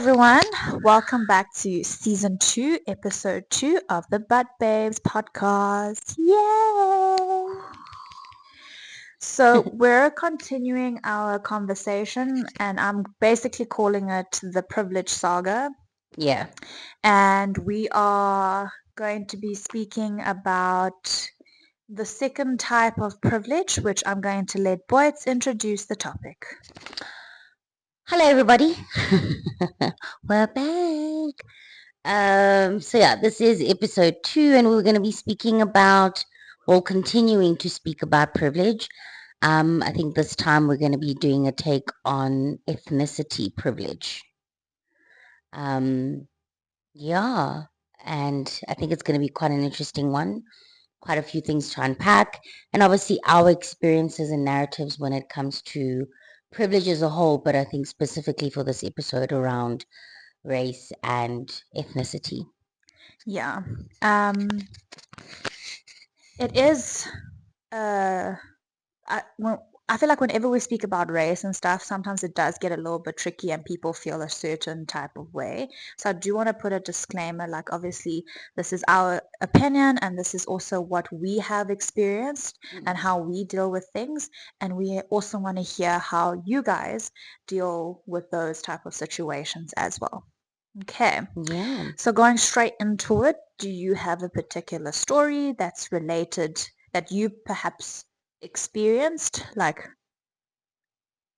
everyone. Welcome back to season 2, episode 2 of the Butt Babes podcast. Yay! So, we're continuing our conversation, and I'm basically calling it the Privilege Saga. Yeah. And we are going to be speaking about the second type of privilege, which I'm going to let Boytz introduce the topic. Hello, everybody. We're back. This is episode 2, and we're going to be speaking about, well, continuing to speak about privilege. I think this time we're going to be doing a take on ethnicity privilege. Um, yeah, and I think it's going to be quite an interesting one. Quite a few things to unpack, and obviously our experiences and narratives when it comes to privilege as a whole, but I think specifically for this episode around race and ethnicity. Yeah. It is well, I feel like whenever we speak about race and stuff, sometimes it does get a little bit tricky and people feel a certain type of way. So I do want to put a disclaimer, like obviously this is our opinion and this is also what we have experienced and how we deal with things. And we also want to hear how you guys deal with those type of situations as well. Okay, Yeah. so going straight into it, do you have a particular story that's related that you perhaps experienced, like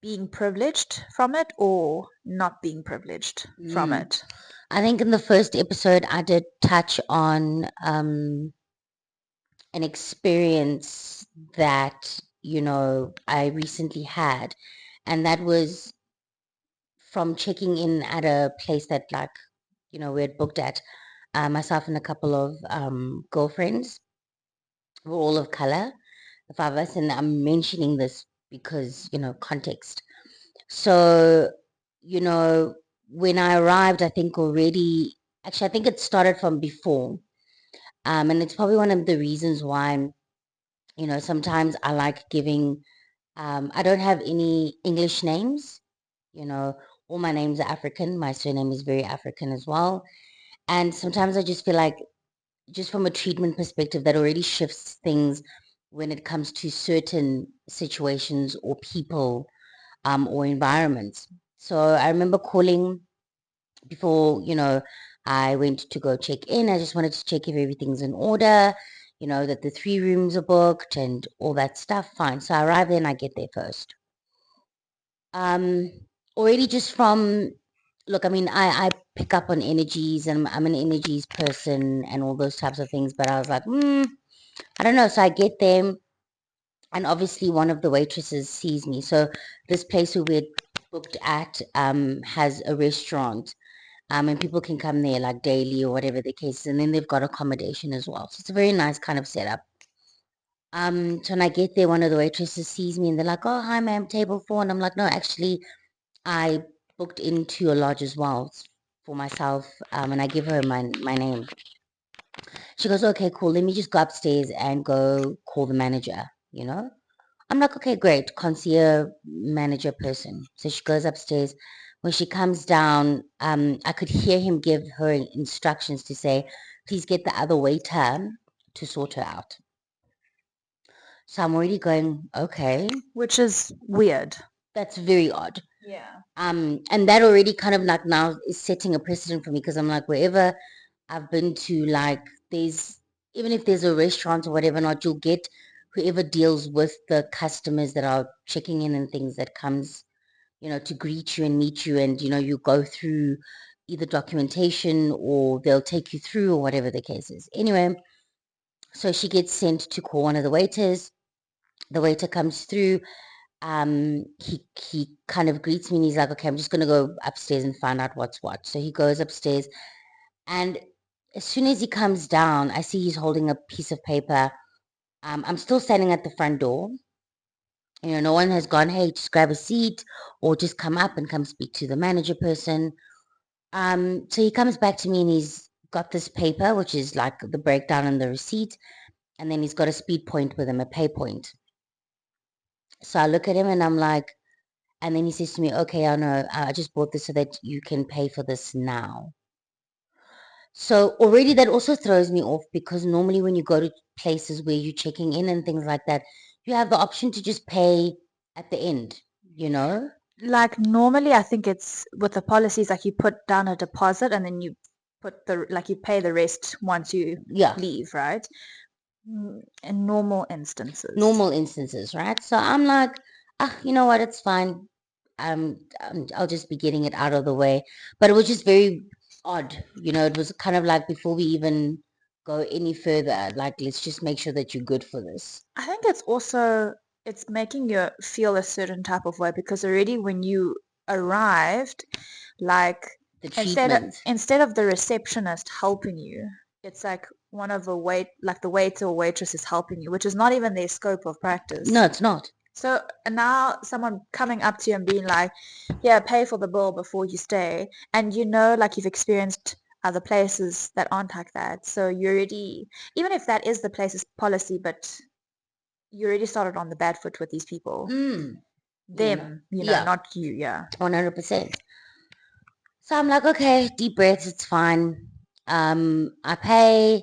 being privileged from it or not being privileged from Mm. it? I think in the first episode I did touch on an experience that, I recently had, and that was from checking in at a place that, like, we had booked at, myself and a couple of girlfriends. We're all of color, the five of us, and I'm mentioning this because, context. So, you know, when I arrived, I think already, actually, I think it started from before. And it's probably one of the reasons why, sometimes I like giving, I don't have any English names, you know, all my names are African. My surname is very African as well. And sometimes I just feel like, just from a treatment perspective, that already shifts things when it comes to certain situations or people, or environments. So I remember calling before, I went to go check in. I just wanted to check if everything's in order, that the 3 rooms are booked and all that stuff. Fine. So I arrive there and I get there first. Um, Already just from, look, I mean, I pick up on energies, and I'm an energies person and all those types of things. But I was like, I don't know. So I get there, and obviously one of the waitresses sees me. So this place where we're booked at has a restaurant, and people can come there like daily or whatever the case is, and then they've got accommodation as well. So it's a very nice kind of setup. So when I get there, one of the waitresses sees me and they're like, "Oh, hi, ma'am, table 4." And I'm like, "No, actually, I booked into your lodge as well for myself." And I give her my name. She goes, "Okay, cool. Let me just go upstairs and go call the manager." I'm like, "Okay, great. Concierge manager person." So she goes upstairs. When she comes down, I could hear him give her instructions to say, "Please get the other waiter to sort her out." So I'm already going, okay, Which is weird. that's very odd. Yeah. And that already kind of like now is setting a precedent for me, because I'm like, wherever I've been to, like, there's, even if there's a restaurant or whatever, not, you'll get whoever deals with the customers that are checking in and things, that comes, to greet you and meet you, and you go through either documentation or they'll take you through, or whatever the case is. Anyway, so she gets sent to call one of the waiters. The waiter comes through. He kind of greets me and he's like, "Okay, I'm just gonna go upstairs and find out what's what." So he goes upstairs, and as soon as he comes down, I see he's holding a piece of paper. I'm still standing at the front door. No one has gone, "Hey, just grab a seat," or just come up and come speak to the manager person. So he comes back to me and he's got this paper, which is like the breakdown and the receipt, and then he's got a speed point with him, a pay point. So I look at him and I'm like, And then he says to me, okay, I know, I just bought this so that you can pay for this now. So already that also throws me off, because normally when you go to places where you're checking in and things like that, you have the option to just pay at the end, you know? Like normally, I think it's with the policies like you put down a deposit and then you put the like you pay the rest once you Yeah, leave, right? In normal instances. normal instances, right? So I'm like, ah, you know what? It's fine. I'll just be getting it out of the way. But it was just very odd, you know. It was kind of like, before we even go any further, like, let's just make sure that you're good for this. I think it's also it's making you feel a certain type of way because already when you arrived, like The instead of treatment. instead of the receptionist helping you, it's like one of the the waiter or waitress is helping you, which is not even their scope of practice. No, it's not. So and now someone coming up to you and being like, "Yeah, pay for the bill before you stay," and you know, like you've experienced other places that aren't like that. So you already, even if that is the place's policy, but you already started on the bad foot with these people. Mm, you know. Them, you know, Yeah, not you. Yeah. 100%. So I'm like, okay, deep breaths, it's fine. I pay.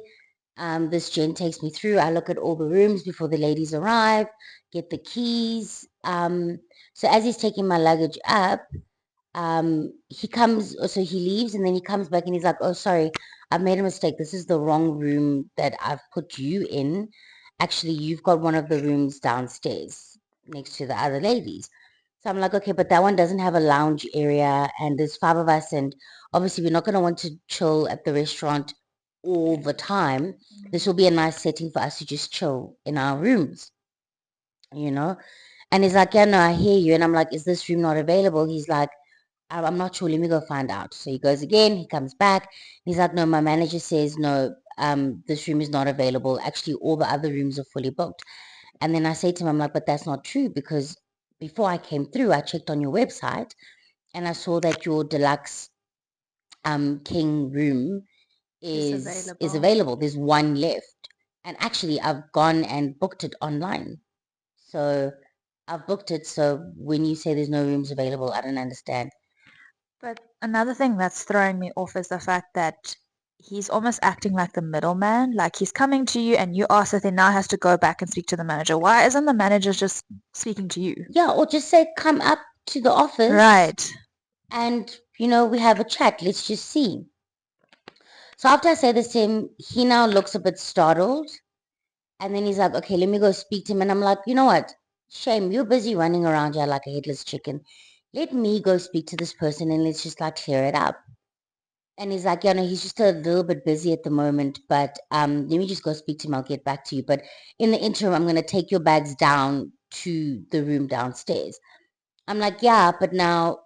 This gent takes me through. I look at all the rooms before the ladies arrive, get the keys. So as he's taking my luggage up, he comes, so he leaves, and then he comes back and he's like, oh, sorry, I've made a mistake. This is the wrong room that I've put you in. Actually, you've got one of the rooms downstairs next to the other ladies. So I'm like, okay, but that one doesn't have a lounge area, and there's five of us, and obviously we're not going to want to chill at the restaurant all the time. This will be a nice setting for us to just chill in our rooms, you know? And he's like, yeah, no, I hear you. And I'm like, is this room not available? He's like, I'm not sure. Let me go find out. So he goes again. He comes back. He's like, no, my manager says no. This room is not available. Actually, all the other rooms are fully booked. And then I say to him, I'm like, but that's not true, because before I came through, I checked on your website and I saw that your deluxe king room Is is available. available. There's one left. And actually, I've gone and booked it online. So I've booked it. So when you say there's no rooms available, I don't understand. But another thing that's throwing me off is the fact that he's almost acting like the middleman. Like he's coming to you and you ask that he now has to go back and speak to the manager. Why isn't the manager just speaking to you? Yeah, or just say, come up to the office Right. and, we have a chat. Let's just see. So after I say this to him, he now looks a bit startled. And then he's like, okay, let me go speak to him. And I'm like, you know what? Shame, you're busy running around here like a headless chicken. Let me go speak to this person and let's just like clear it up. And he's like, yeah, no, he's just a little bit busy at the moment, but let me just go speak to him. I'll get back to you. But in the interim, I'm going to take your bags down to the room downstairs. I'm like, yeah, but now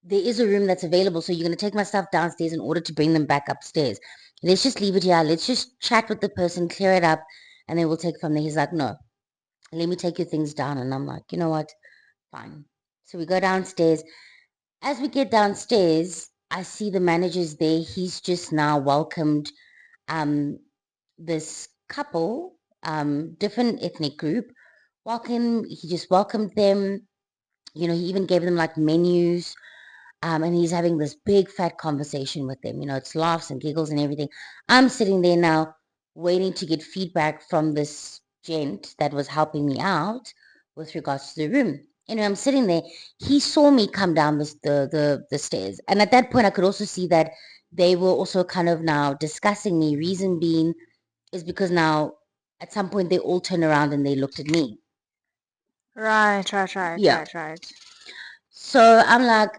there is a room that's available. So you're going to take my stuff downstairs in order to bring them back upstairs. Let's just leave it here. Let's just chat with the person, clear it up, and then we'll take it from there. He's like, no, let me take your things down. And I'm like, you know what? Fine. So we go downstairs. As we get downstairs, I see the manager's there. He's just now welcomed um, this couple, different ethnic group. He just welcomed them. He even gave them like menus. And he's having this big fat conversation with them. It's laughs and giggles and everything. I'm sitting there now waiting to get feedback from this gent that was helping me out with regards to the room. Anyway, I'm sitting there. He saw me come down the stairs. And at that point, I could also see that they were also kind of now discussing me. Reason being is because now at some point they all turned around and they looked at me. Right, right, right, Yeah. right, right. So I'm like,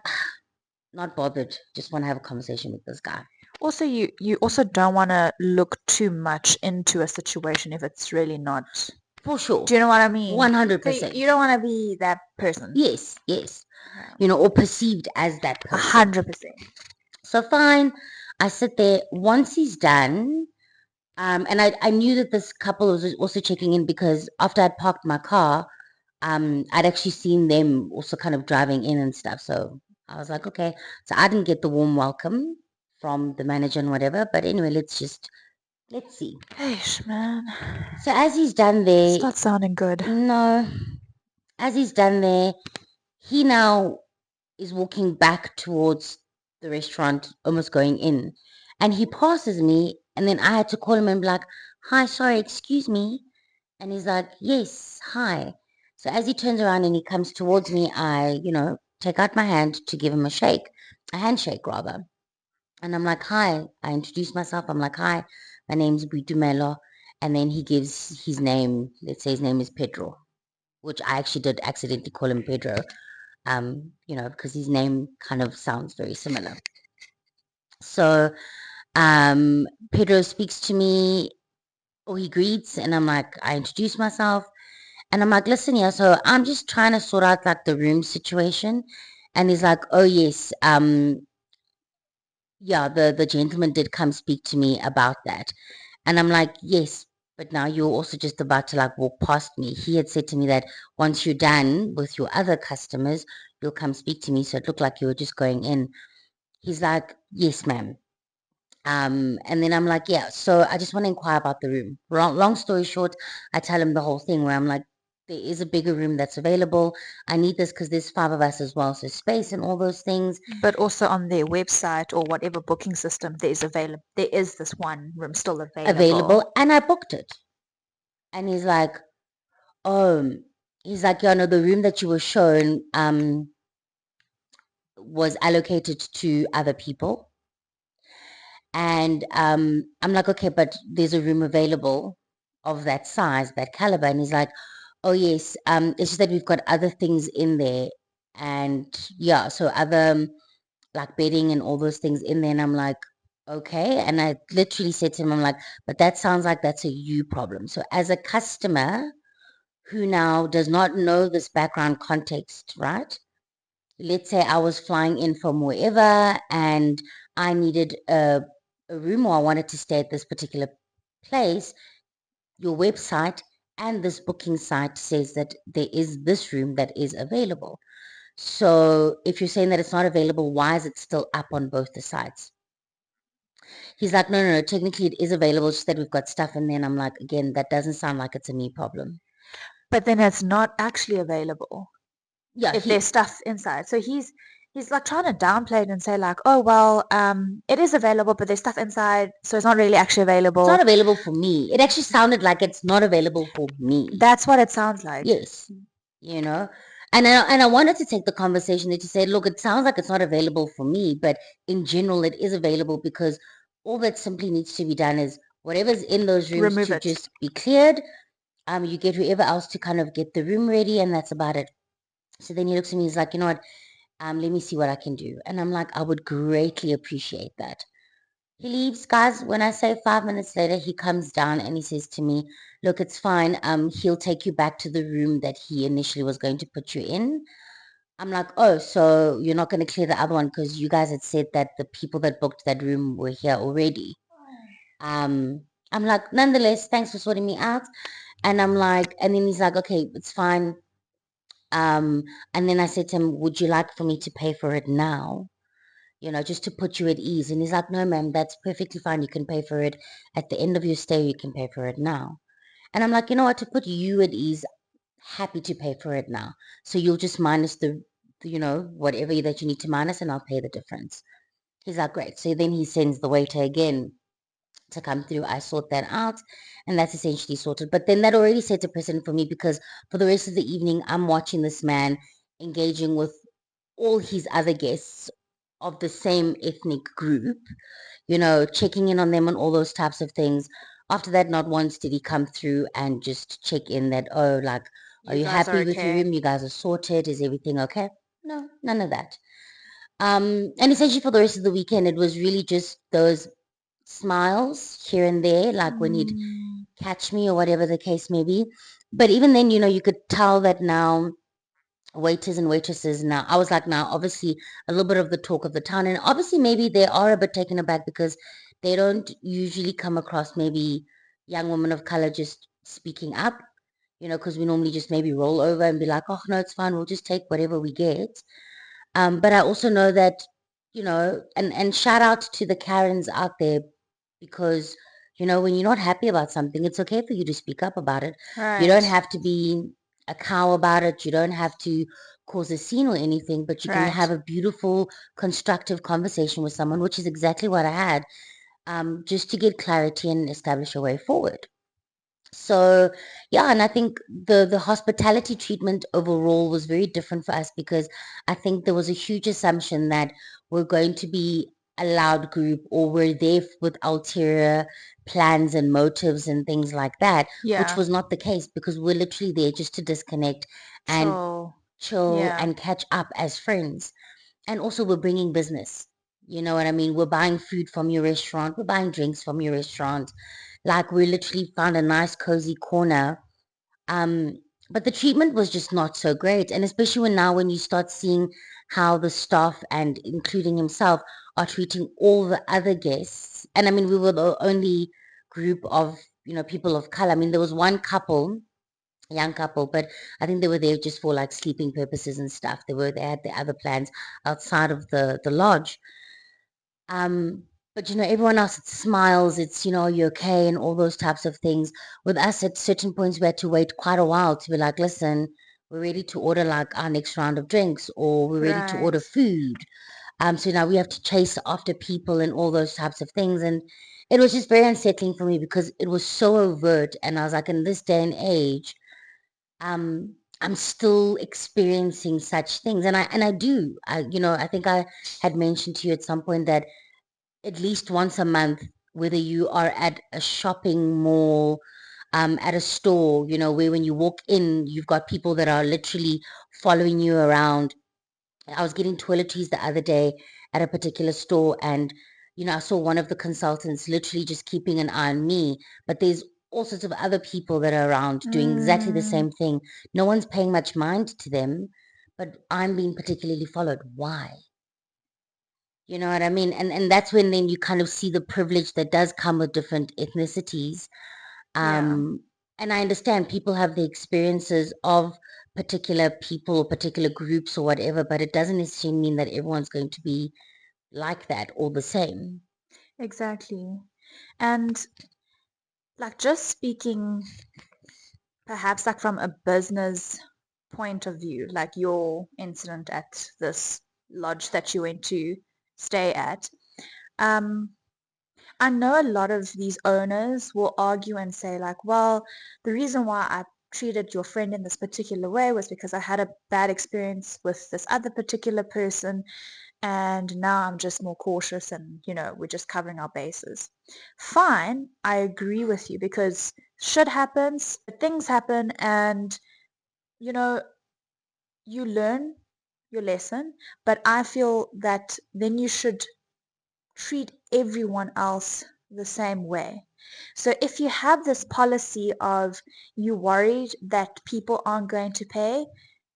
not bothered. Just want to have a conversation with this guy. Also, you also don't want to look too much into a situation if it's really not. For sure. Do you know what I mean? So 100%. you don't want to be that person. Yes, yes. Yeah. Or perceived as that A person. 100%. So fine. I sit there. Once he's done, and I knew that this couple was also checking in, because after I'd parked my car, I'd actually seen them also kind of driving in and stuff. So I was like, okay. So I didn't get the warm welcome from the manager and whatever. But anyway, let's see. Hey, man. So as he's done there, It's not sounding good. no, as he's done there, He now is walking back towards the restaurant, almost going in, and he passes me, and then I had to call him and be like, "Hi, sorry, excuse me." And he's like, "Yes, hi." So as he turns around and he comes towards me, I, take out my hand to give him a handshake rather. And I'm like, "Hi." I introduce myself. I'm like, "Hi, my name's Buitumelo." And then he gives his name. Let's say his name is Pedro, which I actually did accidentally call him Pedro, because his name kind of sounds very similar. So Pedro speaks to me, or he greets, and I introduce myself, and I'm like, "Listen, yeah, so I'm just trying to sort out like the room situation." And he's like, "Oh yes, yeah, the gentleman did come speak to me about that." And I'm like, "Yes, but now you're also just about to like walk past me. He had said to me that once you're done with your other customers, you'll come speak to me. So it looked like you were just going in." He's like, "Yes, ma'am." And then I'm like, "Yeah, so I just want to inquire about the room." Long story short, I tell him the whole thing where I'm like, "There is a bigger room that's available. I need this because there's 5 of us as well, so space and all those things But also on their website or whatever booking system, there is this one room still available. available." And I booked it. And um, he's like, "Yeah, no, the room that you were shown was allocated to other people." And I'm like, "Okay, but there's a room available of that size, that caliber." And he's like, "Oh yes, it's just that we've got other things in there, and yeah, so other like bedding and all those things in there." And I'm like, "Okay." And I literally said to him, I'm like, "But that sounds like that's a you problem." So as a customer who now does not know this background context, right? Let's say I was flying in from wherever and I needed a room, or I wanted to stay at this particular place. Your website and this booking site says that there is this room that is available. So if you're saying that it's not available, why is it still up on both the sites? He's like, "No, no, no, technically it is available, it's just that we've got stuff in there." And I'm like, "Again, that doesn't sound like it's a me problem." But then it's not actually available Yeah, if there's stuff inside. So he's like trying to downplay it and say like, oh well, it is available, but there's stuff inside, so it's not really actually it's not available. available for me. It actually sounded like it's not available for me. That's what it sounds like. Yes, you know. And I wanted to take the conversation that you said, "Look, it sounds like it's not available for me, but in general it is available, because all that simply needs to be done is whatever's in those rooms Remove to it. just be cleared. You get whoever else to kind of get the room ready, and that's about it." So then he looks at me, he's like, "You know what? Let me see what I can do." And I'm like, "I would greatly appreciate that." He leaves, guys. When I say 5 minutes later, he comes down and he says to me, "Look, it's fine. He'll take you back to the room that he initially was going to put you in." I'm like, "Oh, so you're not going to clear the other one because you guys had said that the people that booked that room were here already." I'm like, "Nonetheless, thanks for sorting me out." And I'm like, and then he's like, "Okay, it's fine." Um, and then I said to him, "Would you like for me to pay for it now? Just to put you at ease." And he's like, "No, ma'am, that's perfectly fine. You can pay for it at the end of your stay. You can pay for it now." And I'm like, "You know what? To put you at ease, happy to pay for it now. So you'll just minus whatever that you need to minus, and I'll pay the difference." He's like, "Great." So then he sends the waiter again to come through. I sort that out, and that's essentially sorted. But then that already sets a precedent for me, because for the rest of the evening, I'm watching this man engaging with all his other guests of the same ethnic group, checking in on them and all those types of things. After that, not once did he come through and just check in that, "Oh, like, are You you guys are happy with your okay. room? You guys are sorted? Is everything okay?" No, none of that. And essentially for the rest of the weekend, it was really just those smiles here and there, like when he'd Mm, catch me or whatever the case may be. But even then, you could tell that now waiters and waitresses now, I was like, now obviously a little bit of the talk of the town, and obviously maybe they are a bit taken aback because they don't usually come across maybe young women of color just speaking up, because we normally just maybe roll over and be like, "Oh no, it's fine, we'll just take whatever we get." But I also know that, and shout out to the Karens out there, because when you're not happy about something, it's okay for you to speak up about it. You don't right. have to be a cow about it. You don't have to cause a scene or anything, but you can Right. have a beautiful, constructive conversation with someone, which is exactly what I had, just to get clarity and establish a way forward. So yeah, and I think the hospitality treatment overall was very different for us because I think there was a huge assumption that we're going to be a loud group or we're there with ulterior plans and motives and things like that, which Yeah. was not the case because we're literally there just to disconnect and Chill. chill Yeah. and catch up as friends. And also we're bringing business. You know what I mean? We're buying food from your restaurant, we're buying drinks from your restaurant. Like we literally found a nice cozy corner. Um, but the treatment was just not so great. And especially when you start seeing how the staff and including himself are treating all the other guests. And I mean, we were the only group of, people of color. I mean, there was one couple, young couple, but I think they were there just for like sleeping purposes and stuff. They had the other plans outside of the lodge. But everyone else it smiles, it's you okay and all those types of things. With us at certain points we had to wait quite a while to be like, listen, we're ready to order like our next round of drinks or we're ready to order Right. food. So now we have to chase after people and all those types of things. And it was just very unsettling for me because it was so overt. And I was like, in this day and age, I'm still experiencing such things. And I do. I think I had mentioned to you at some point that at least once a month, whether you are at a shopping mall, at a store, where when you walk in, you've got people that are literally following you around. I was getting toiletries the other day at a particular store, and I saw one of the consultants literally just keeping an eye on me, but there's all sorts of other people that are around doing exactly the Mm, same thing. No one's paying much mind to them, but I'm being particularly followed. Why? You know what I mean? And that's when then you kind of see the privilege that does come with different ethnicities. yeah. Um, and I understand people have the experiences of particular people or particular groups or whatever, but it doesn't necessarily mean that everyone's going to be like that or the same. Exactly. And like just speaking perhaps like from a business point of view, like your incident at this lodge that you went to stay at, um, I know a lot of these owners will argue and say like, well, the reason why I treated your friend in this particular way was because I had a bad experience with this other particular person and now I'm just more cautious and we're just covering our bases. Fine, I agree with you because shit happens, things happen, and you know you learn your lesson, but I feel that then you should treat everyone else the same way. So if you have this policy of you worried that people aren't going to pay,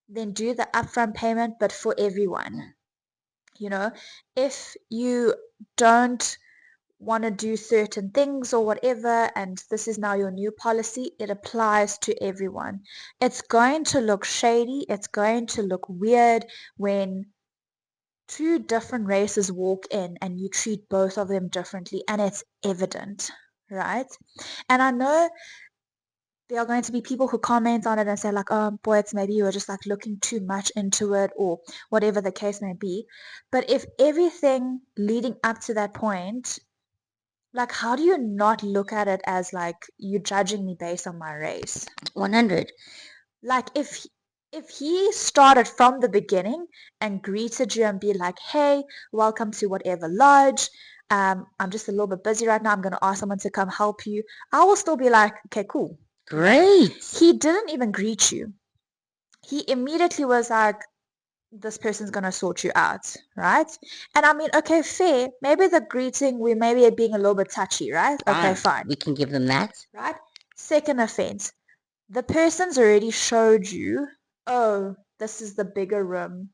then do the upfront payment but for everyone. You know, if you don't want to do certain things or whatever, and this is now your new policy, it applies to everyone. It's going to look shady, it's going to look weird when two different races walk in and you treat both of them differently and it's evident, right? And I know there are going to be people who comment on it and say like, oh boy, it's maybe you were just like looking too much into it or whatever the case may be. But if everything leading up to that point, like, how do you not look at it as like you judging me based on my race? 100. Like, if he started from the beginning and greeted you and be like, "Hey, welcome to whatever lodge. I'm just a little bit busy right now. I'm gonna ask someone to come help you." I will still be like, "Okay, cool." Great. He didn't even greet you. He immediately was like, this person's gonna sort you out, right? And I mean, okay, fair. Maybe the greeting, we maybe being a little bit touchy, right? Okay, Fine. fine, We can give them that. right? Second offense, the person's already showed you, oh, this is the bigger room,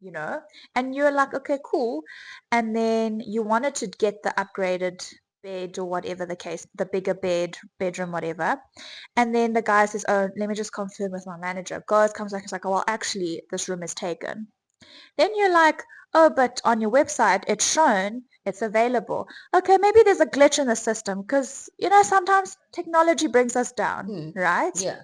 you know, and you're like, okay, cool. And then you wanted to get the upgraded bed or whatever the case, the bigger bed, bedroom, whatever. And then the guy says, oh, let me just confirm with my manager. Goes, comes back, it's like, oh, well, actually, this room is taken. Then you're like, oh, but on your website, it's shown, it's available. Okay, maybe there's a glitch in the system because, sometimes technology brings us down, Hmm. right? Yeah.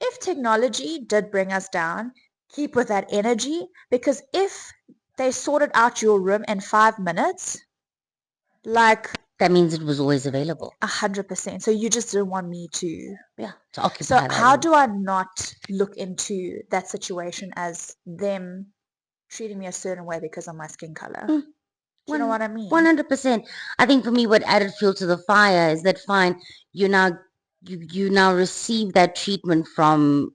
If technology did bring us down, keep with that energy, because if they sorted out your room in 5 minutes, like That means it was always available. 100%. So you just didn't want me to. Yeah, to So occupy that how room. do I not look into that situation as them treating me a certain way because of my skin color? Mm, Do you know one, what I mean? 100%. I think for me, what added fuel to the fire is that fine, you now you now receive that treatment from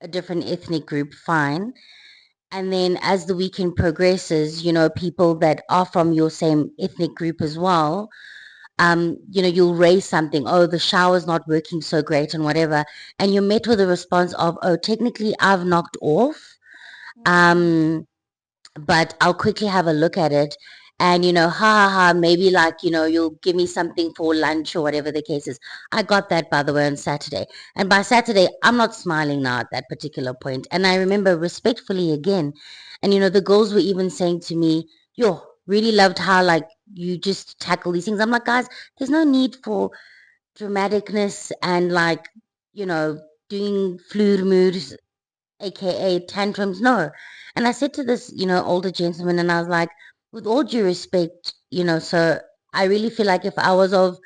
a different ethnic group, fine. And then as the weekend progresses, people that are from your same ethnic group as well, you'll raise something, oh, the shower's not working so great and whatever. And you're met with a response of, oh, technically I've knocked off. Mm. Um, but I'll quickly have a look at it. And, ha ha ha, maybe like, you'll give me something for lunch or whatever the case is. I got that, by the way, on Saturday. And by Saturday, I'm not smiling now at that particular point. And I remember respectfully again, and, the girls were even saying to me, yo, really loved how, like, you just tackle these things. I'm like, guys, there's no need for dramaticness and, like, you know, doing fluid moods aka tantrums. No. And I said to this, older gentleman, and I was like, with all due respect, so I really feel like if I was of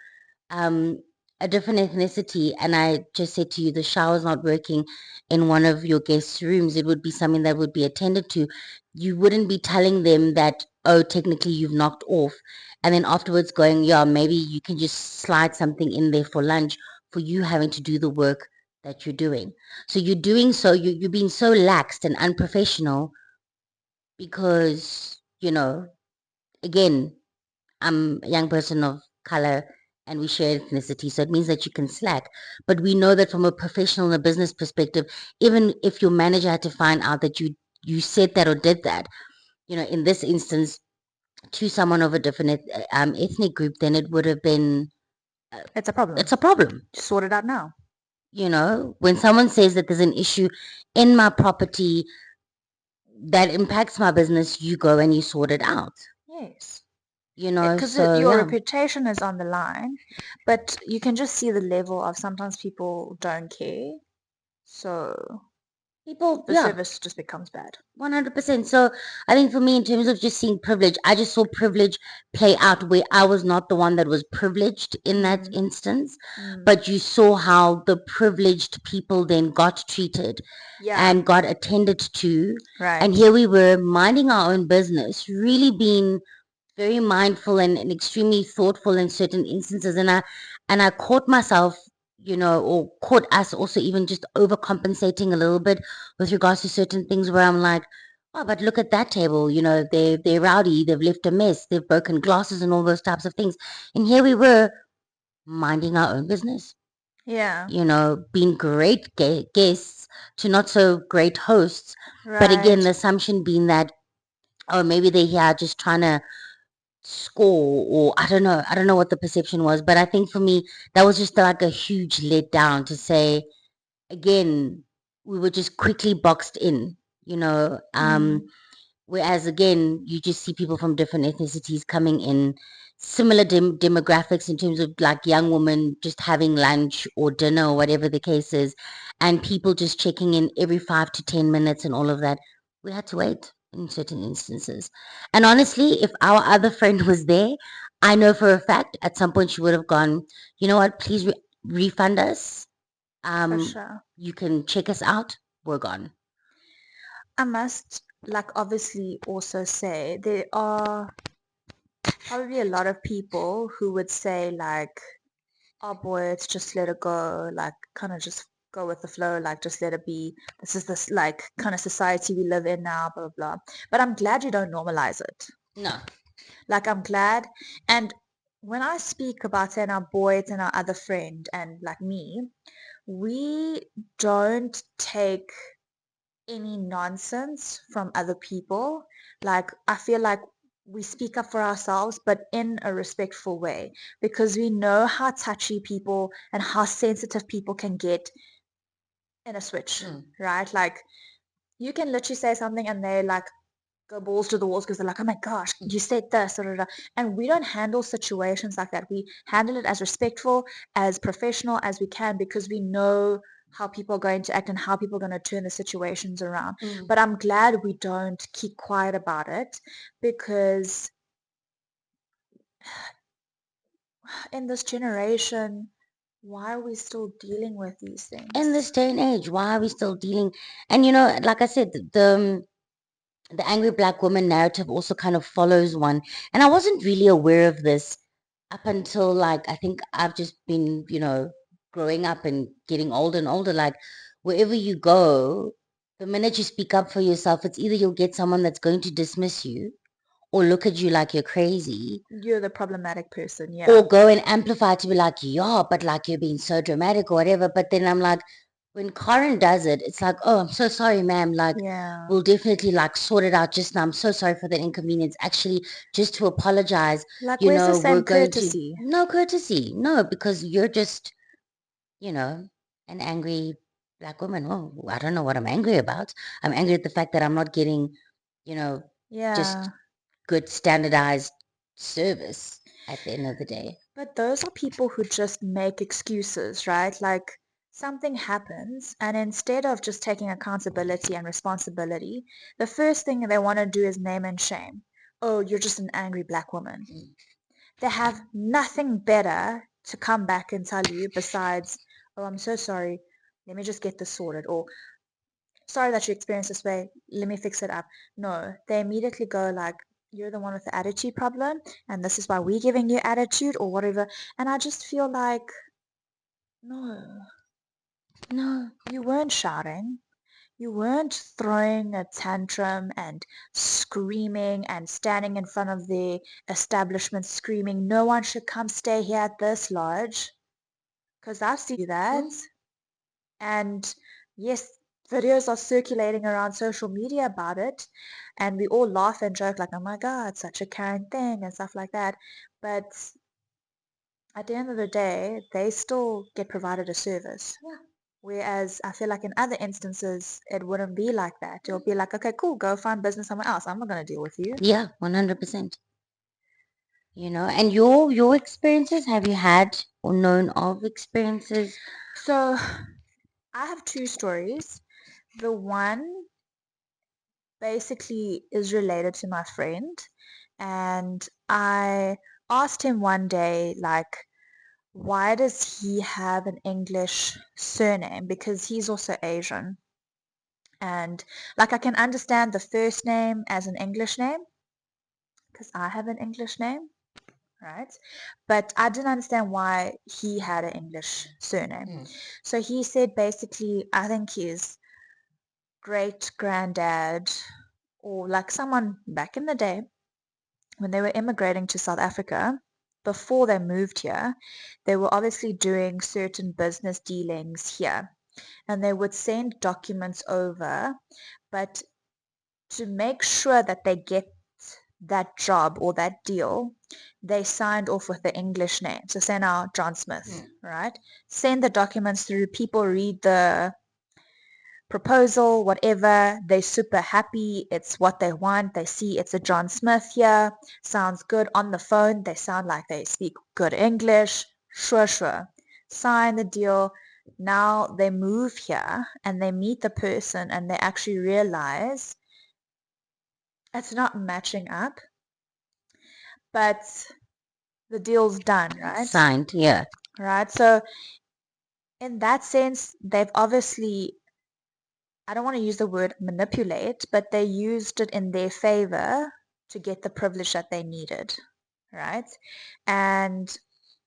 um, a different ethnicity and I just said to you, the shower's not working in one of your guests' rooms, it would be something that would be attended to. You wouldn't be telling them that, oh, technically you've knocked off. And then afterwards going, yeah, maybe you can just slide something in there for lunch for you having to do the work that you're doing. So you're doing so, you're being so laxed and unprofessional because, again, I'm a young person of color and we share ethnicity. So it means that you can slack. But we know that from a professional and a business perspective, even if your manager had to find out that you said that or did that, in this instance, to someone of a different ethnic group, then it would have been, It's a problem. it's a problem. Just sort it out now. When someone says that there's an issue in my property that impacts my business, you go and you sort it out. Yes. Because So your yeah. reputation is on the line, but you can just see the level of sometimes people don't care. So People, the yeah, service just becomes bad. 100%. So I think for me, in terms of just seeing privilege, I just saw privilege play out where I was not the one that was privileged in that Mm, instance, mm. but you saw how the privileged people then got treated Yeah, and got attended to. And right. here we were minding our own business, really being very mindful and extremely thoughtful in certain instances. And I caught myself, or caught us also even just overcompensating a little bit with regards to certain things where I'm like, oh, but look at that table, they're rowdy, they've left a mess, they've broken glasses and all those types of things. And here we were minding our own business, Yeah, being great guests to not so great hosts. But again, right. the assumption being that, oh, maybe they're here just trying to score, or I don't know what the perception was, but I think for me that was just like a huge letdown to say, again, we were just quickly boxed in, Mm, whereas again you just see people from different ethnicities coming in, similar demographics in terms of like young women just having lunch or dinner or whatever the case is, and people just checking in every 5 to 10 minutes and all of that. We had to wait in certain instances. And honestly, if our other friend was there, I know for a fact at some point she would have gone, you know what, please refund us. for um sure. you can check us out, we're gone. I must, like, obviously also say there are probably a lot of people who would say, like, oh boy, it's just let it go, like, kind of just go with the flow, like, just let it be. This is this, like, kind of society we live in now, blah, blah, blah. But I'm glad you don't normalize it. No. Like, I'm glad. And when I speak about, saying our boys and our other friend and, like, me, we don't take any nonsense from other people. Like, I feel like we speak up for ourselves, but in a respectful way, because we know how touchy people and how sensitive people can get in a switch, Mm. right? Like, you can literally say something and they like go balls to the walls because they're like, oh my gosh, you said this, da, da, da. And we don't handle situations like that. We handle it as respectful, as professional as we can, because we know how people are going to act and how people are going to turn the situations around. Mm. But I'm glad we don't keep quiet about it, because in this generation, why are we still dealing with these In things? this day and age, why are we still dealing? And like I said, the angry black woman narrative also kind of follows one. And I wasn't really aware of this up until, like, I think I've just been, growing up and getting older and older. Like, wherever you go, the minute you speak up for yourself, it's either you'll get someone that's going to dismiss you or look at you like you're crazy, You're the problematic person, or yeah. go and amplify to be like, yeah, but like you're being so dramatic or whatever. But then I'm like, when Karen does it, it's like, oh, I'm so sorry, ma'am. Like, Yeah. we'll definitely like sort it out just now. I'm so sorry for the inconvenience. Actually, just to apologize, Like, where's the we're same going to, courtesy? no courtesy. No, because you're just, you know, an angry black woman. Oh, I don't know what I'm angry about. I'm angry at the fact that I'm not getting, you know, just Yeah. good standardized service at the end of the day. But those are people who just make excuses, right? Like, something happens, and instead of just taking accountability and responsibility, the first thing they want to do is name and shame. Oh, you're just an angry black woman. Mm. They have nothing better to come back and tell you besides, oh, I'm so sorry. Let me just get this sorted. Or, sorry that you experienced this way. Let me fix it up. No, they immediately go like, you're the one with the attitude problem, and this is why we're giving you attitude or whatever. And I just feel like, no, No. you weren't shouting. You weren't throwing a tantrum and screaming and standing in front of the establishment screaming, no one should come stay here at this lodge. Because I've seen you that. Mm. And yes, videos are circulating around social media about it. And we all laugh and joke like, oh my God, such a Karen thing and stuff like that. But at the end of the day, they still get provided a service. Yeah. Whereas I feel like in other instances, it wouldn't be like that. It'll be like, okay, cool, go find business somewhere else. I'm not going to deal with you. Yeah, 100%. And your experiences, have you had or known of experiences? So I have two stories. The one basically is related to my friend. And I asked him one day, like, why does he have an English surname? Because he's also Asian. And like, I can understand the first name as an English name because I have an English name, right? But I didn't understand why he had an English surname. Mm. So he said basically, I think his great granddad or like someone back in the day when they were immigrating to South Africa, before they moved here, they were obviously doing certain business dealings here and they would send documents over, but to make sure that they get that job or that deal, they signed off with the English name. So say now John Smith, Mm. right? Send the documents through, people read the proposal, whatever, they're super happy, it's what they want, they see it's a John Smith here, sounds good on the phone, they sound like they speak good English, sure, sure. Sign the deal. Now they move here and they meet the person and they actually realize it's not matching up, but the deal's done, right? Signed, yeah. Right. So in that sense, they've obviously, I don't want to use the word manipulate, but they used it in their favor to get the privilege that they needed, right? And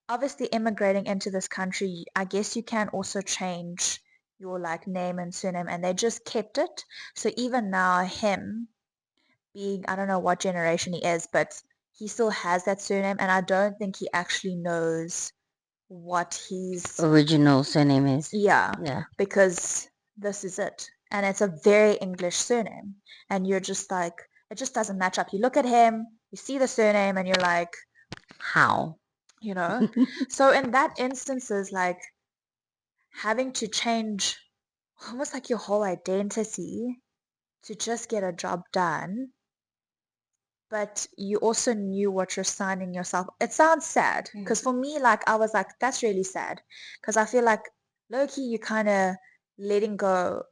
obviously immigrating into this country, I guess you can also change your like name and surname and they just kept it. So even now him being, I don't know what generation he is, but he still has that surname and I don't think he actually knows what he's, Original surname is. yeah, Yeah. because this is it. And it's a very English surname. And you're just like, it just doesn't match up. You look at him, you see the surname, and you're like, How? you know. So in that instances, like having to change almost like your whole identity to just get a job done, but you also knew what you're signing yourself. It sounds sad Mm. because for me, like I was like, that's really sad because I feel like low key, you kind of letting go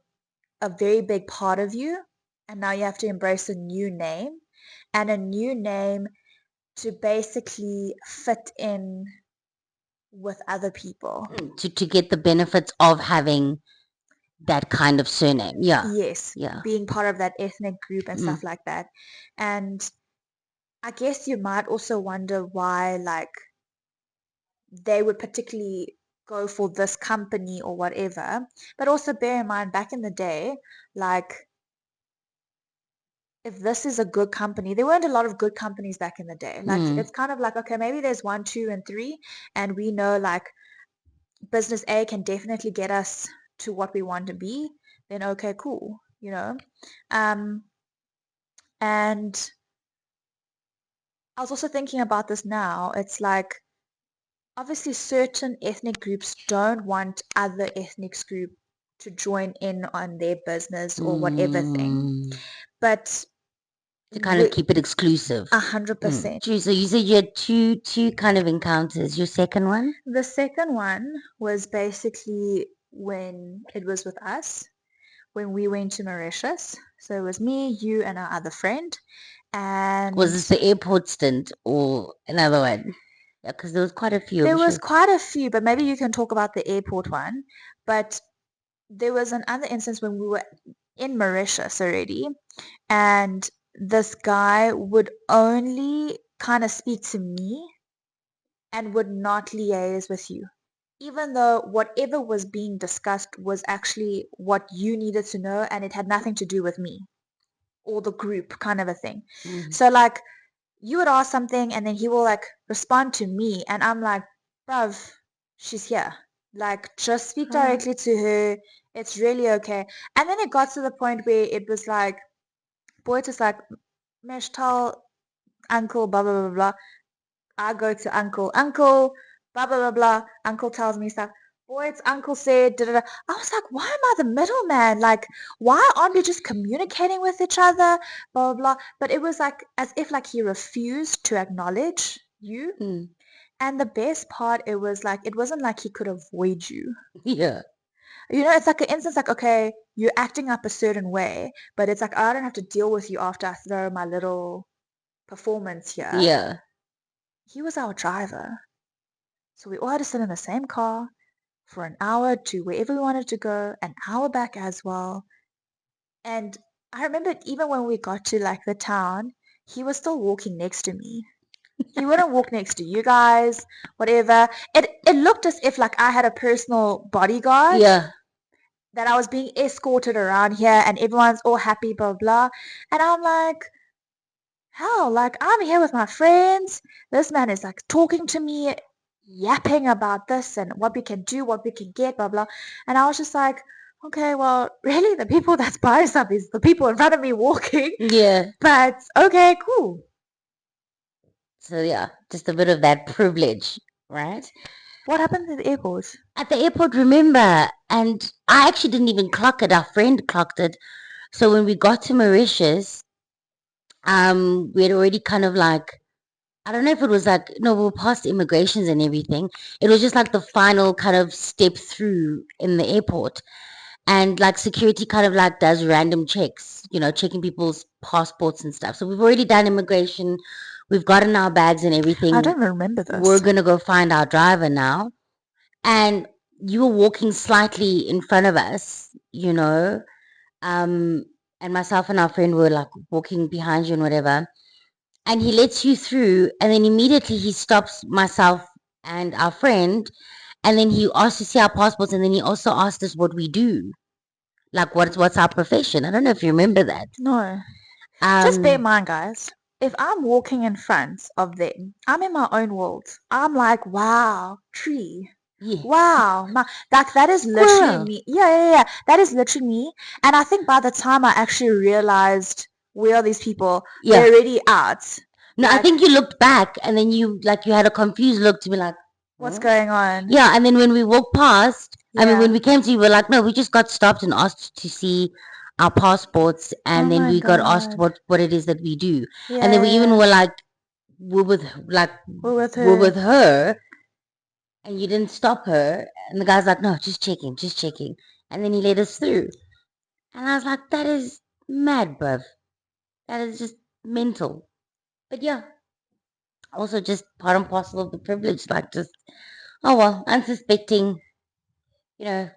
a very big part of you, and now you have to embrace a new name, and a new name to basically fit in with other people. To get the benefits of having that kind of surname. Yeah. Yes, Yeah. being part of that ethnic group and Mm. stuff like that. And I guess you might also wonder why, like, they would particularly go for this company or whatever. But also bear in mind, back in the day, like, if this is a good company, there weren't a lot of good companies back in the day. Like, Mm. it's kind of like, okay, maybe there's one, two, and three, and we know, like, business A can definitely get us to what we want to be, then okay, cool, you know. Um, and I was also thinking about this now. It's like obviously certain ethnic groups don't want other ethnic group to join in on their business or whatever thing. Mm. But To kind of we keep it exclusive. 100%. True. So you said you had two kind of encounters. Your second one The second one was basically when it was with us, when we went to Mauritius. So it was me, you, and our other friend. was And this the airport stint or another one? Yeah, because there was quite a few. I'm there was sure. quite a few, but maybe you can talk about the airport one. But there was another instance when we were in Mauritius already, and this guy would only kind of speak to me and would not liaise with you. Even though whatever was being discussed was actually what you needed to know and it had nothing to do with me or the group kind of a thing. Mm. So like you would ask something and then he will like respond to me and I'm like, bruv, she's here. Like just speak Huh. directly to her. It's really okay. And then it got to the point where it was like, boy, it's just like, Mesh, tell uncle, blah, blah, blah, blah. I go to uncle, uncle, blah, blah, blah, blah. Uncle tells me stuff. Boy, it's uncle said, da, da, da. I was like, why am I the middleman? Like, why aren't we just communicating with each other? Blah, blah, blah. But it was like, as if like he refused to acknowledge you. Mm. And the best part, it was like, it wasn't like he could avoid you. Yeah. You know, it's like an instance like, okay, you're acting up a certain way, but it's like, I don't have to deal with you after I throw my little performance here. Yeah. He was our driver. So we all had to sit in the same car for an hour to wherever we wanted to go, an hour back as well. And I remember even when we got to like the town, he was still walking next to me. He wouldn't walk next to you guys, whatever. It looked as if like I had a personal bodyguard, Yeah. that I was being escorted around here and everyone's all happy, blah blah. And I'm like, hell, like I'm here with my friends. This man is like talking to me, yapping about this and what we can do, what we can get, blah blah. And I was just like, okay, well, really, the people that's buying stuff is the people in front of me walking. Yeah. But okay, cool. So yeah, just a bit of that privilege, right? What happened at the airport? At the airport, remember, and I actually didn't even clock it. Our friend clocked it. So when we got to Mauritius, we had already kind of like, I don't know if it was like, no, we were past immigrations and everything. It was just like the final kind of step through in the airport. And like security kind of like does random checks, checking people's passports and stuff. So we've already done immigration. We've gotten our bags and I everything. don't remember We're this. going to go find our driver now. And you were walking slightly in front of us, um, and myself and our friend were like walking behind you and whatever. And he lets you through, and then immediately he stops myself and our friend, and then he asks to see our passports, and then he also asked us what we do, like what's our profession. I don't know if you remember that. No. Just bear in Um, mind, guys, if I'm walking in front of them, I'm in my own world. I'm like, wow, tree. yeah, Wow, like that is literally squirrel. me. Yeah, yeah, yeah. That is literally me. And I think by the time I actually realized where are these people, Yeah. they're already out. No, I Like, think you looked back, and then you had a confused look to be like, what's huh? going on? Yeah, and then when we walked past, I mean, when Yeah. we came to you, we were like, no, we just got stopped and asked to see our passports, Oh and then my we got asked God. what it is that we do, Yeah, and then we yeah, even yeah. were like, we're with like We're with we're her. with her, and you didn't stop her, and the guy's like, no, just checking, and then he let us through. And I was like, that is mad, bruv. That is just mental. But yeah, also just part and parcel of the privilege. Like, just, oh well, unsuspecting, you know,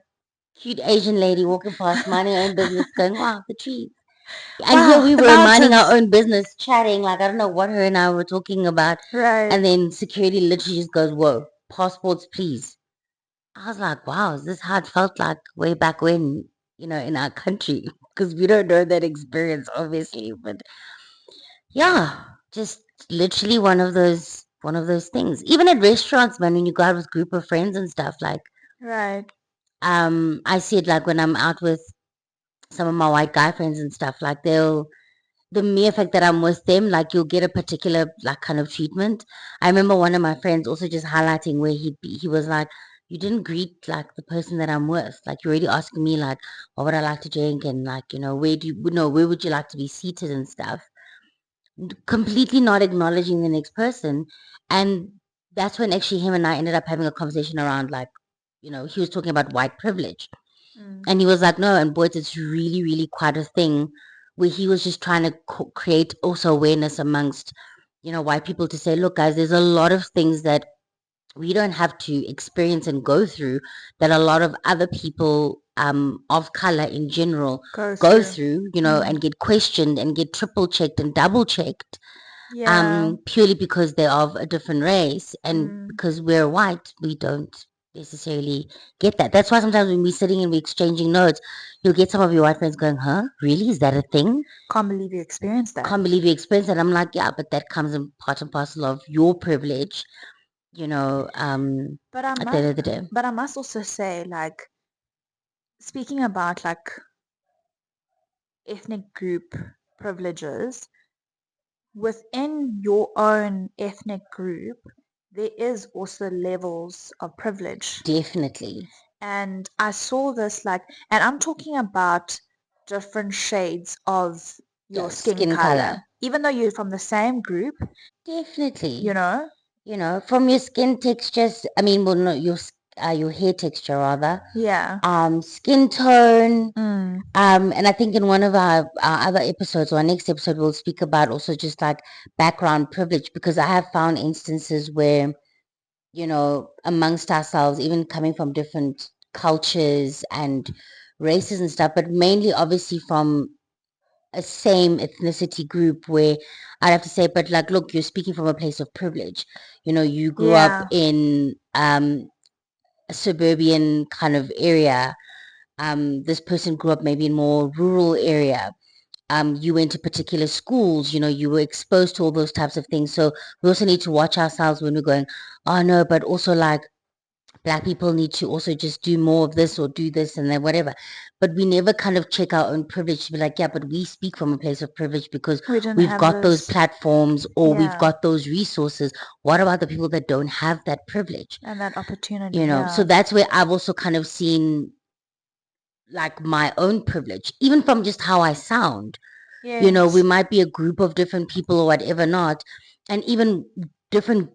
cute Asian lady walking past, minding her own business, going, wow, the trees. And here Wow, we the were minding our mountains. own business, chatting. Like, I don't know what her and I were talking about. Right. And then security literally just goes, whoa, passports, please. I was like, wow, is this how it felt like way back when, in our country? Because we don't know that experience, obviously. But yeah, just literally one of those things. Even at restaurants, man, when you go out with group of friends and stuff, like, Right. I see it like when I'm out with some of my white guy friends and stuff, like the mere fact that I'm with them, like you'll get a particular like kind of treatment. I remember one of my friends also just highlighting where he was like, "You didn't greet like the person that I'm with. Like you're already asking me like, what would I like to drink and like where would you like to be seated and stuff." Completely not acknowledging the next person, and that's when actually him and I ended up having a conversation around like, he was talking about white privilege Mm. and he was like, no, and boys, it's really, really quite a thing where he was just trying to create also awareness amongst, white people to say, look, guys, there's a lot of things that we don't have to experience and go through that a lot of other people of color in general Go go through. through, Mm. and get questioned and get triple checked and double checked Yeah. purely because they're of a different race and Mm. because we're white, we don't necessarily get that. That's why sometimes when we're sitting and we're exchanging notes, you'll get some of your white friends going, huh? Really? Is that a thing? Can't believe you experienced that. Can't believe you experienced that. I'm like, yeah, but that comes in part and parcel of your privilege, But I at the end must, of the day. but I must also say, like, speaking about like ethnic group privileges, within your own ethnic group, there is also levels of privilege. Definitely. And I saw this like, and I'm talking about different shades of your Yeah, skin skin color. color. Even though you're from the same group, you Definitely. know? From your skin textures, I mean, well, no, your hair texture rather, Yeah. skin tone. Mm. And I think in one of our other episodes or our next episode, we'll speak about also just like background privilege because I have found instances where, amongst ourselves, even coming from different cultures and races and stuff, but mainly obviously from a same ethnicity group where I'd have to say, but like, look, you're speaking from a place of privilege. You grew up Yeah. in a suburban kind of area. This person grew up maybe in more rural area. You went to particular schools, you were exposed to all those types of things. So we also need to watch ourselves when we're going, oh no, but also like black people need to also just do more of this or do this and then whatever. But we never kind of check our own privilege to be like, yeah, but we speak from a place of privilege because We didn't we've have got those this. platforms or we've Yeah. got those resources. What about the people that don't have that privilege? And that opportunity. So Yeah. that's where I've also kind of seen like my own privilege, even from just how I sound. We Yes. might be a group of different people or whatever not, and even different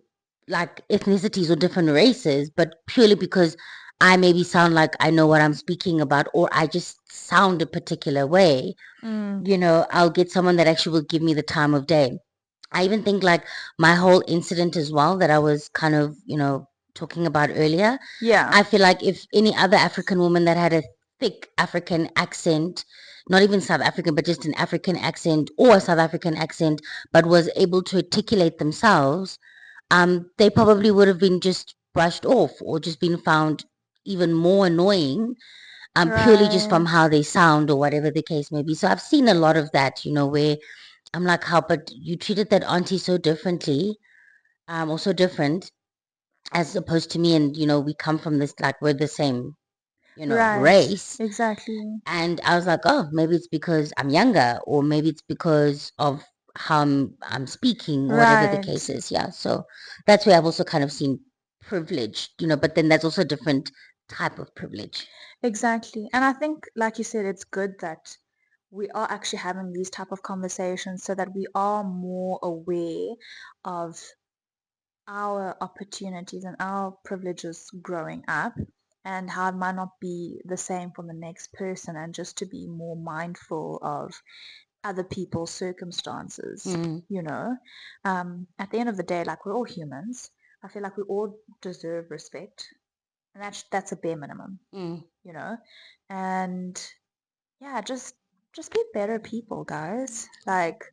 like ethnicities or different races, but purely because I maybe sound like I know what I'm speaking about or I just sound a particular way, Mm. I'll get someone that actually will give me the time of day. I even think like my whole incident as well that I was kind of, talking about earlier. Yeah. I feel like if any other African woman that had a thick African accent, not even South African, but just an African accent or a South African accent, but was able to articulate themselves, they probably would have been just brushed off or just been found even more annoying, purely just from Right. how they sound or whatever the case may be. So I've seen a lot of that, where I'm like, how, but you treated that auntie so differently, or so different as opposed to me. And, we come from this, like, we're the same, Right. race. Exactly. And I was like, oh, maybe it's because I'm younger, or maybe it's because of how I'm speaking, or whatever the Right. case is. Yeah. So that's where I've also kind of seen privilege, but then that's also a different type of privilege. Exactly. And I think, like you said, it's good that we are actually having these type of conversations so that we are more aware of our opportunities and our privileges growing up. and how it might not be the same for the next person, and just to be more mindful of other people's circumstances, Mm, you know. At the end of the day, like, we're all humans. I feel like we all deserve respect, and that's a bare minimum, mm. you know. And yeah, just be better people, guys. Like,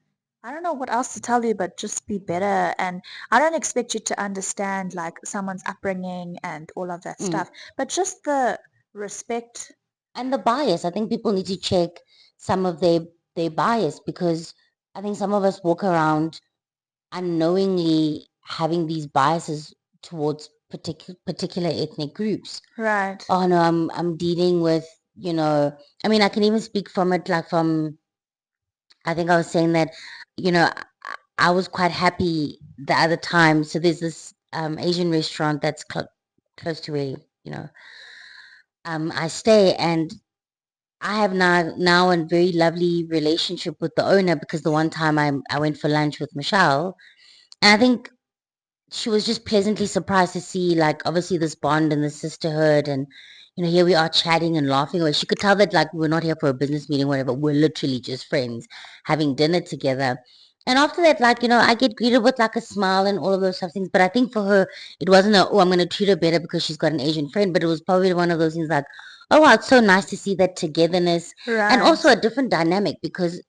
I don't know what else to tell you, but just be better. And I don't expect you to understand like someone's upbringing and all of that Mm. stuff, but just the respect. And the bias, I think people need to check some of their bias, because I think some of us walk around unknowingly having these biases towards particular ethnic groups. Right. Oh no, I'm dealing with, you know, I mean, I can even speak from it, like from, I think I was saying that, you know, I was quite happy the other time. So there's this Asian restaurant that's close to where, you know, I stay, and I have now a very lovely relationship with the owner, because the one time I went for lunch with Michelle, and I think she was just pleasantly surprised to see, like, obviously this bond and the sisterhood, and here we are chatting and laughing away. She could tell that, like, we're not here for a business meeting, whatever. We're literally just friends having dinner together. And after that, like, I get greeted with like a smile and all of those stuff things. But I think for her, it wasn't a, oh, I'm going to treat her better because she's got an Asian friend. But it was probably one of those things like, oh, wow, it's so nice to see that togetherness, and also Right. a different dynamic, because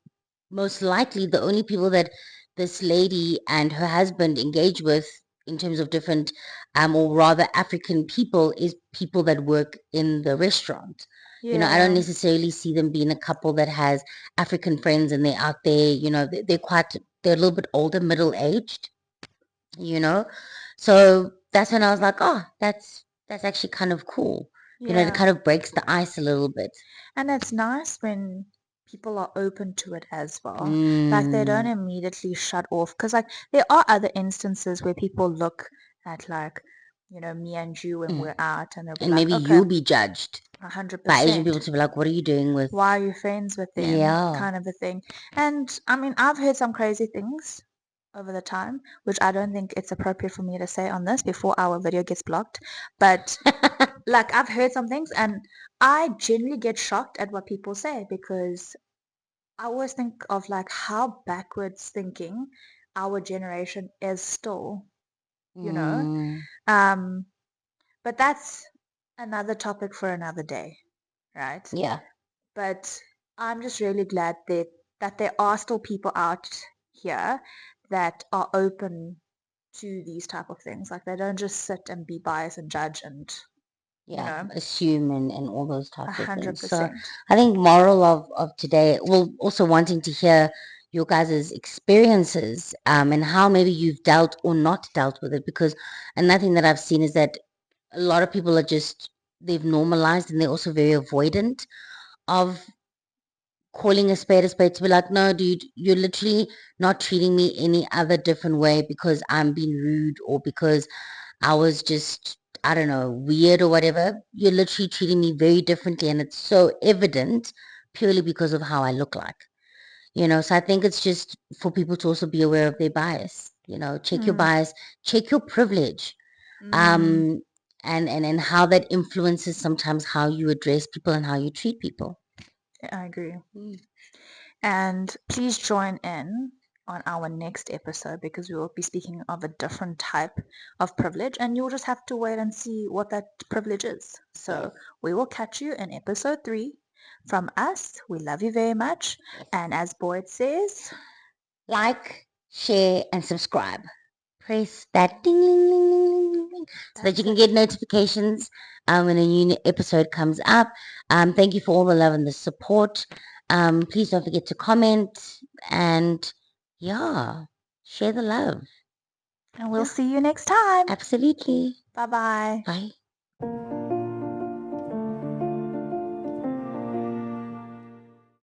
most likely the only people that this lady and her husband engage with in terms of different, or rather African people, is people that work in the restaurant. I don't Yeah. necessarily see them being a couple that has African friends and they're out there. They're a little bit older, middle aged. you know so that's when I was like, oh, that's actually kind of cool. It Yeah. kind of breaks the ice a little bit. And it's nice when people are open to it as well. Like, they don't mm, immediately shut off. Because, like, there are other instances where people look at, like, me and you when mm. we're out, and they'll be And like, maybe okay, you'll be judged by Asian 100%. people to be like, what are you doing with? Why are you friends with them? Yeah. Kind of a thing. And I mean, I've heard some crazy things over the time, which I don't think it's appropriate for me to say on this before our video gets blocked. But like, I've heard some things, and I genuinely get shocked at what people say, because I always think of like how backwards thinking our generation is still, you know. mm, Um, but that's another topic for another day, right? yeah. But I'm just really glad that there are still people out here that are open to these type of things. Like, they don't just sit and be biased and judge and, you Yeah, know, assume and all those a types of hundred things. So percent. I think moral of today, well, also wanting to hear your guys' experiences, and how maybe you've dealt or not dealt with it, because another thing that I've seen is that a lot of people are just, they've normalized, and they're also very avoidant of calling a spade, to be like, no, dude, you're literally not treating me any other different way because I'm being rude, or because I was just, I don't know, weird or whatever. You're literally treating me very differently, and it's so evident purely because of how I look like. So I think it's just for people to also be aware of their bias. Check your Mm, bias, check your privilege, mm, um, and how that influences sometimes how you address people and how you treat people. I agree. Mm. And please join in on our next episode, because we will be speaking of a different type of privilege, and you'll just have to wait and see what that privilege is. Yes, So we will catch you in episode 3. From us, we love you very much. yes. And as Boyd says, Like, share, and subscribe. Press that ding, ding, ding, ding, ding, ding, so that you that's can it. get notifications when a new episode comes up. Thank you for all the love and the support. Please don't forget to comment, and yeah, share the love. And we'll Yeah, see you next time. absolutely. Bye bye. Bye.